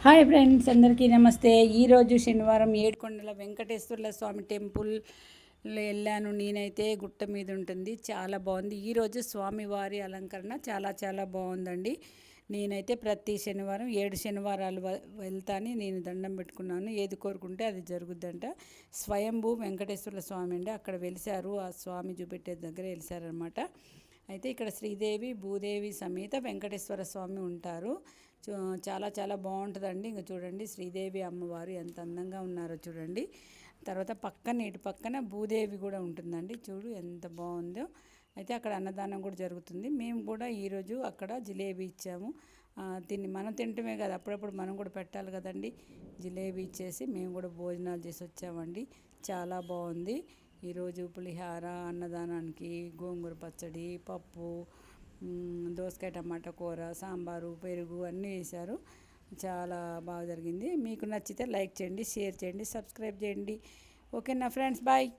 Hi friends, అందరికీ నమస్తే. ఈరోజు శనివారం ఏడుకొండల వెంకటేశ్వర్ల స్వామి టెంపుల్ వెళ్ళాను. నేనైతే గుట్ట మీద ఉంటుంది, చాలా బాగుంది. ఈరోజు స్వామివారి అలంకరణ చాలా చాలా బాగుందండి. నేనైతే ప్రతి శనివారం 7 శనివారాలు వెళ్తాను. నేను దండం పెట్టుకున్నాను, ఏది కోరుకుంటే అది జరుగుద్దంట. స్వయంభూ వెంకటేశ్వర్ల స్వామి అండి, అక్కడ వెలిశారు. ఆ స్వామి చూపెట్టే దగ్గర వెలిశారనమాట. అయితే ఇక్కడ శ్రీదేవి భూదేవి సమేత వెంకటేశ్వర స్వామి ఉంటారు. చాలా చాలా బాగుంటుందండి. ఇంకా చూడండి, శ్రీదేవి అమ్మవారు ఎంత అందంగా ఉన్నారో చూడండి. తర్వాత ఇటు పక్కన భూదేవి కూడా ఉంటుందండి. చూడు ఎంత బాగుందో. అయితే అక్కడ అన్నదానం కూడా జరుగుతుంది. మేము కూడా ఈరోజు అక్కడ జిలేబీ ఇచ్చాము. దీన్ని మనం తింటమే కదా, అప్పుడప్పుడు మనం కూడా పెట్టాలి కదండి. జిలేబీ ఇచ్చేసి మేము కూడా భోజనాలు చేసి వచ్చామండి. చాలా బాగుంది. ఈరోజు పులిహార, అన్నదానానికి గోంగూర పచ్చడి, పప్పు, దోసకాయ టమాటా కూర, సాంబారు, పెరుగు అన్నీ వేశారు. చాలా బాగా జరిగింది. మీకు నచ్చితే లైక్ చేయండి, షేర్ చేయండి, సబ్స్క్రైబ్ చేయండి. ఓకే నా ఫ్రెండ్స్, బాయ్.